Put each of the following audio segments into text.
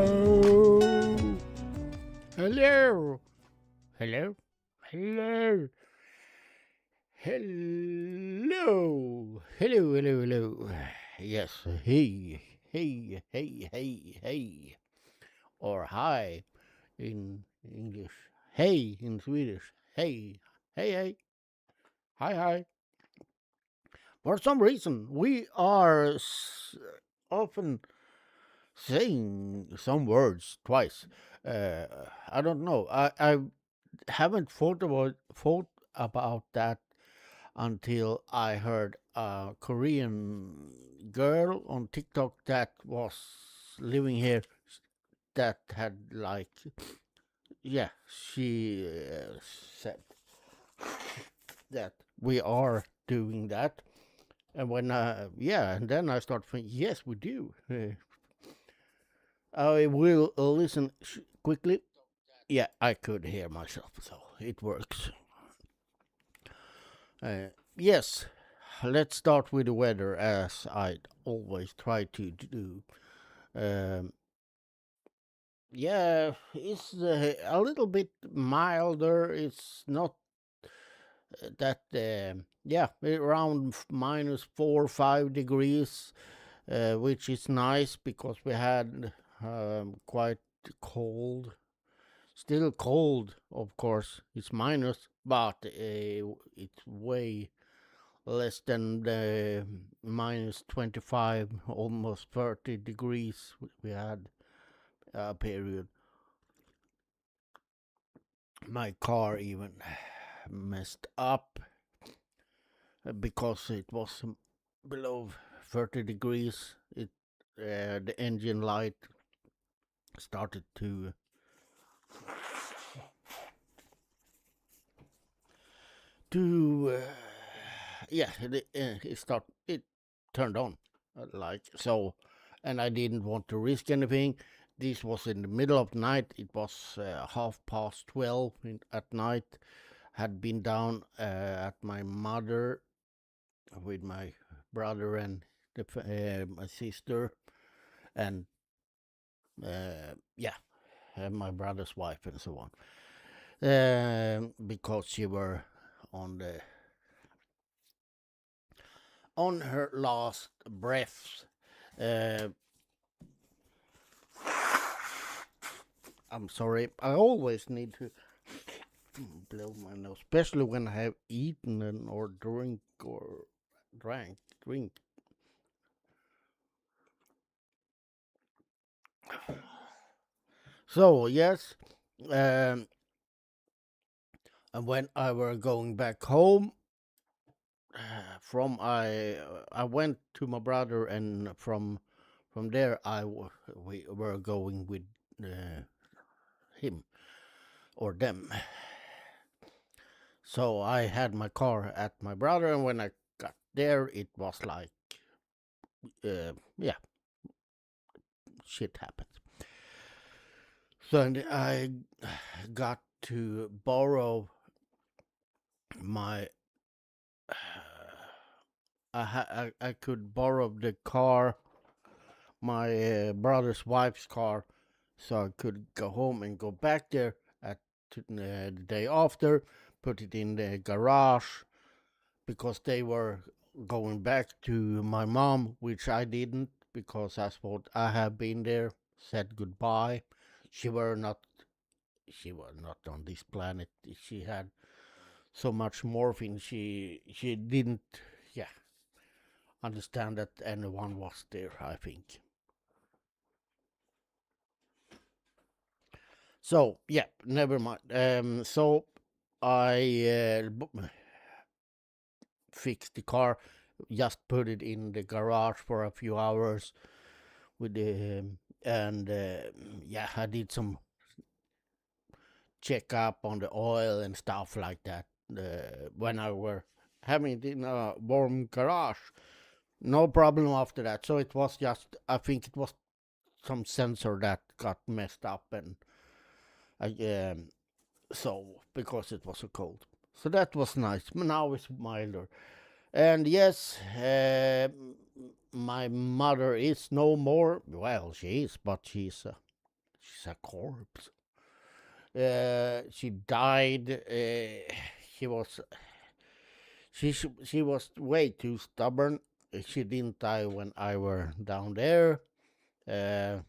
Hello. Hello. Hello. Hello. Hello. Hello. Hello. Hello. Yes. Hey. Hey. Hey. Hey. Hey. Or hi in English. Hey in Swedish. Hey. Hey. Hey. Hi. Hi. For some reason, we are often saying some words twice. Uh, I don't know. I haven't thought about that until I heard a Korean girl on TikTok that was living here that had like yeah she said that we are doing that. And when and then I start thinking, yes, we do. I will listen quickly. Yeah, I could hear myself, so it works. Yes, let's start with the weather, as I always try to do. Um, yeah, it's a little bit milder. It's not that, yeah, around -4, -5 degrees, which is nice because we had quite cold. Still cold, of course. It's minus, but it's way less than the -25, almost 30 degrees we had a period. My car even messed up because it was below 30 degrees. The engine light started to yeah, it turned on like so, and I didn't want to risk anything. This was in the middle of the night. It was 12:30 at night. Had been down at my mother with my brother and my sister, and yeah, and my brother's wife and so on, because she were on the on her last breaths. Uh, I'm sorry. I always need to blow my nose, especially when I have eaten or drink. So yes, um, and when I were going back home I went to my brother, and from there we were going with uh, him or them. So I had my car at my brother, and when I got there, it was like, yeah, shit happened. So I got to borrow my. I could borrow the car, my brother's wife's car, so I could go home and go back there at the day after, put it in the garage, because they were going back to my mom, which I didn't, because I thought I have been there, said goodbye. She were not she was not on this planet. She had so much morphine. She didn't, yeah, understand that anyone was there, I think. So yeah, never mind. So I fixed the car, just put it in the garage for a few hours with the and yeah, I did some check up on the oil and stuff like that when I were having it in a warm garage. No problem after that. So it was just, I think it was some sensor that got messed up, and I so because it was so cold. So that was nice. Now it's milder. And yes, my mother is no more. Well, she is, but she's she's a corpse. She died. She was she was way too stubborn. She didn't die when I were down there. Uh,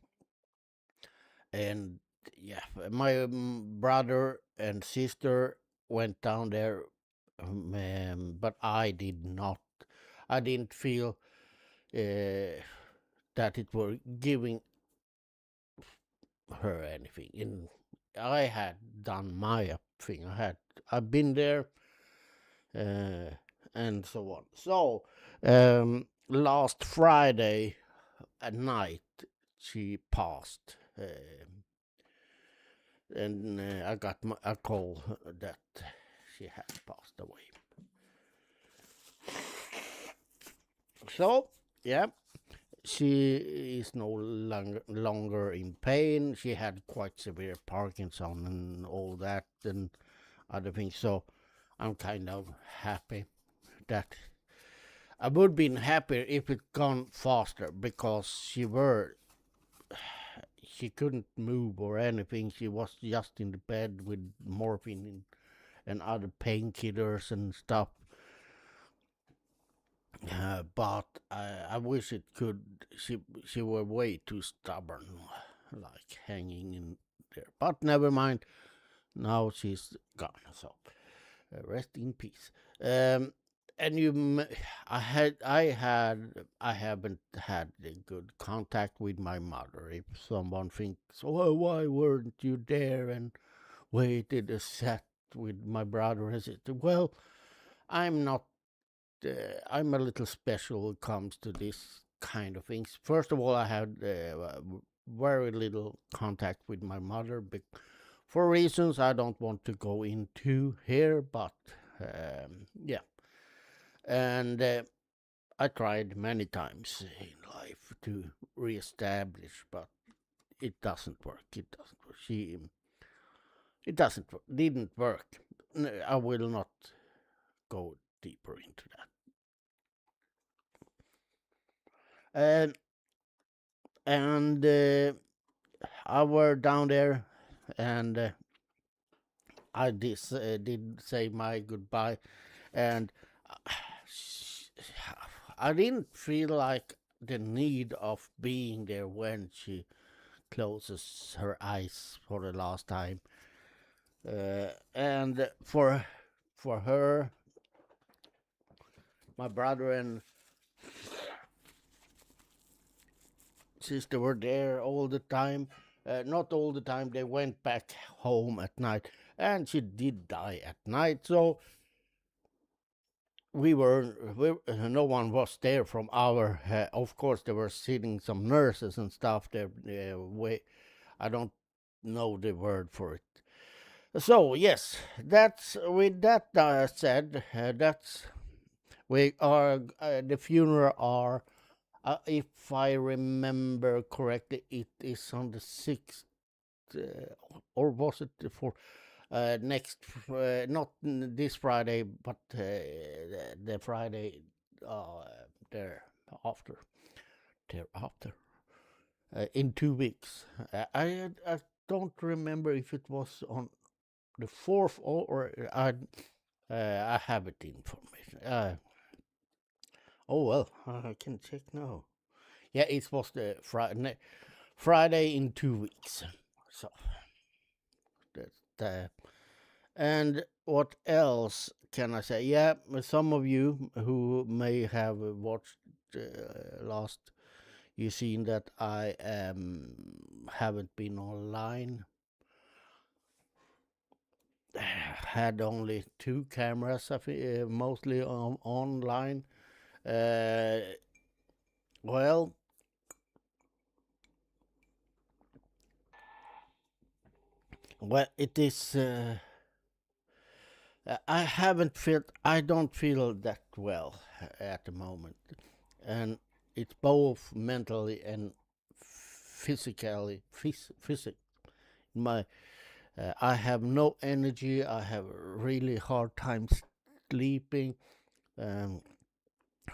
and yeah, my brother and sister went down there, but I did not. I didn't feel that it were giving her anything. And I had done my thing. I've been there, uh, and so on. So last Friday at night she passed. And I got a call that she had passed away. So, yeah, she is no longer in pain. She had quite severe Parkinson and all that and other things. So, I'm kind of happy that I would have been happier if it gone faster because she couldn't move or anything. She was just in the bed with morphine and other painkillers and stuff. But I wish it could. She were way too stubborn, like hanging in there. But never mind. Now she's gone. So rest in peace. And I haven't had a good contact with my mother. If someone thinks, oh, why weren't you there and waited a set with my brother and sister? Well, I'm not. I'm a little special when it comes to this kind of things. First of all, I had very little contact with my mother for reasons I don't want to go into here, but yeah. And I tried many times in life to reestablish, but it doesn't work. It doesn't work. It doesn't work. Didn't work. I will not go deeper into that. And I were down there, and I did say my goodbye, and I didn't feel like the need of being there when she closes her eyes for the last time. And for her, my brother and sister were there all the time. Not all the time. They went back home at night, and she did die at night. So no one was there from our. Of course, there were sitting some nurses and stuff there. I don't know the word for it. So yes, that's with that said. That's we are the funeral are. If I remember correctly, it is on the 6th, or was it the 4th? Next, not this Friday, but the Friday thereafter. Thereafter. In 2 weeks. I don't remember if it was on the 4th or I have it information. Oh well, I can check now. Yeah, it was the Friday in 2 weeks. So that. And what else can I say? Yeah, some of you who may have watched last, you seen that I haven't been online. Had only 2 cameras, I think, mostly online. Well, it is. I don't feel that well at the moment, and it's both mentally and physically. My, I have no energy. I have a really hard time sleeping. Um,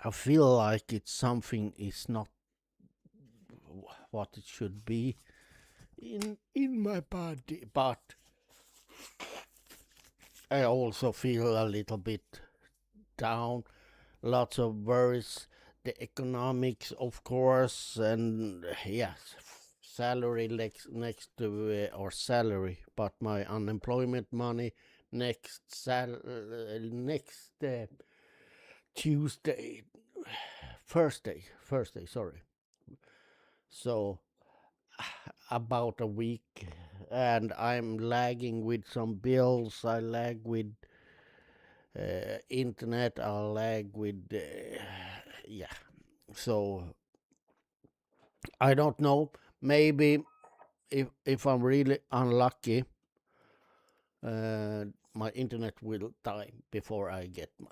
I feel like it's something is not what it should be in my body, but I also feel a little bit down. Lots of worries, the economics, of course, and yes, salary next to or salary, but my unemployment money next Tuesday, Thursday, sorry. So about a week, and I'm lagging with some bills. I lag with internet. I lag with yeah. So I don't know. Maybe if I'm really unlucky, my internet will die before I get my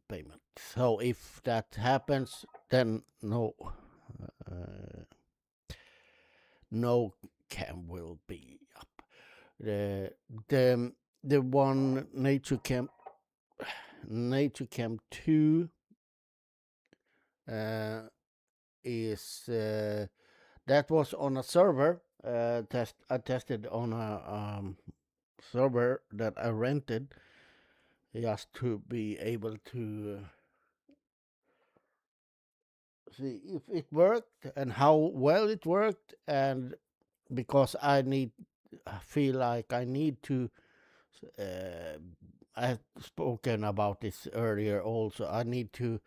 payment. So if that happens, then no cam will be up. The the the one Nature Camp 2 is that was on a server. I tested on a server that I rented just to be able to see if it worked and how well it worked, and because I feel like I need to. I've spoken about this earlier. Also, I need to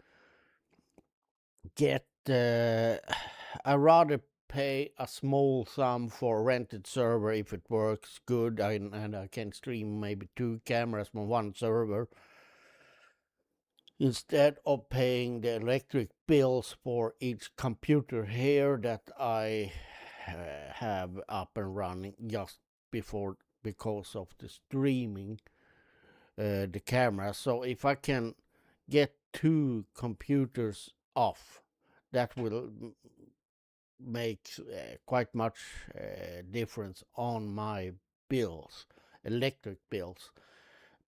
get. I rather pay a small sum for a rented server if it works good, and I can stream maybe 2 cameras from one server instead of paying the electric bills for each computer here that I have up and running just because of the streaming the camera. So if I can get 2 computers off, that will make quite much difference on my bills, electric bills,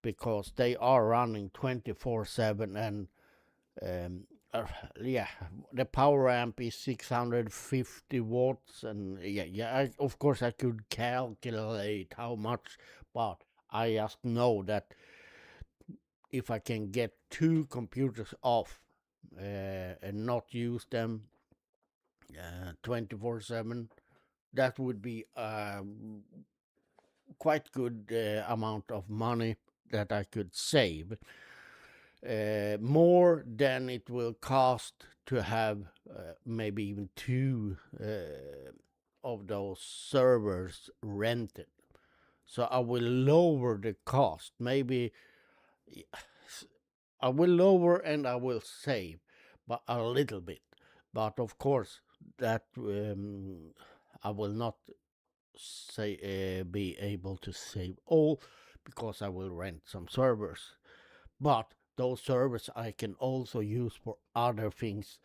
because they are running 24/7, and yeah, the power amp is 650 watts, and of course I could calculate how much, but I just know that if I can get 2 computers off and not use them 24/7, that would be quite good amount of money that I could save. More than it will cost to have maybe even 2 of those servers rented. So I will lower the cost. Maybe I will lower and I will save, but a little bit. But of course, that I will not be able to save all, because I will rent some servers. But those servers I can also use for other things,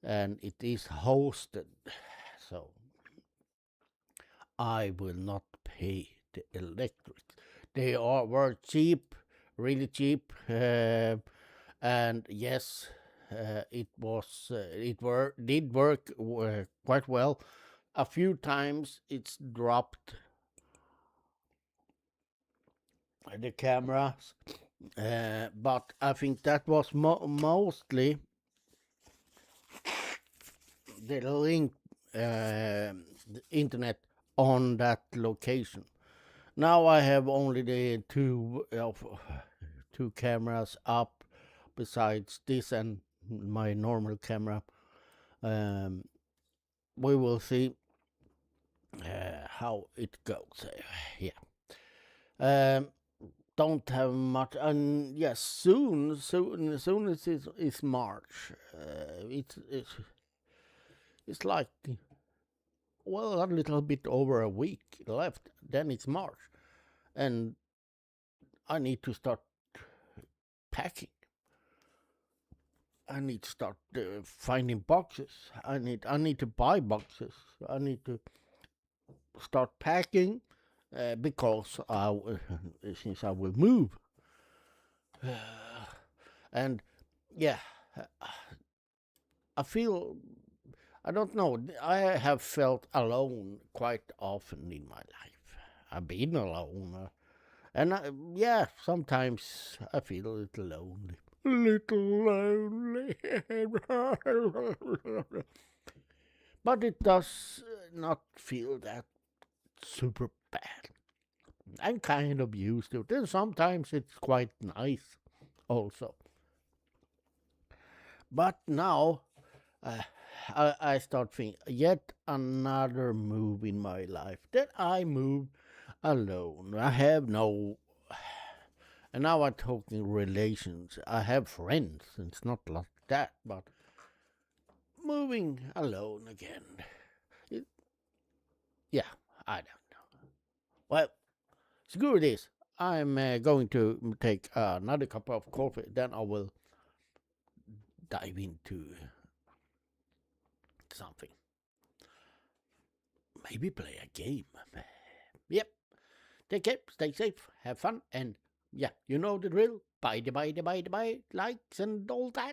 and it is hosted, so I will not pay the electric. Were cheap, really cheap, and yes, did work quite well. A few times it's dropped the cameras, but I think that was mostly the link, the internet on that location. Now I have only the two cameras up, besides this and my normal camera. We will see how it goes. Yeah. Don't have much, and yes, soon as it's March. It's like, well, a little bit over a week left. Then it's March, and I need to start packing. I need to start finding boxes. I need to buy boxes. I need to start packing because since I will move, and yeah, I feel I don't know. I have felt alone quite often in my life. I've been alone. And yeah, sometimes I feel a little lonely. Little lonely. But it does not feel that super bad. I'm kind of used to it. And sometimes it's quite nice also. But now uh, I start thinking yet another move in my life that I move alone. I have no. And now I'm talking relations. I have friends. It's not like that, but moving alone again. It, yeah, I don't know. Well, screw this. I'm going to take another cup of coffee. Then I will dive into something. Maybe play a game. Yep. Take care, stay safe, have fun, and yeah, you know the drill. Bye, likes and all that.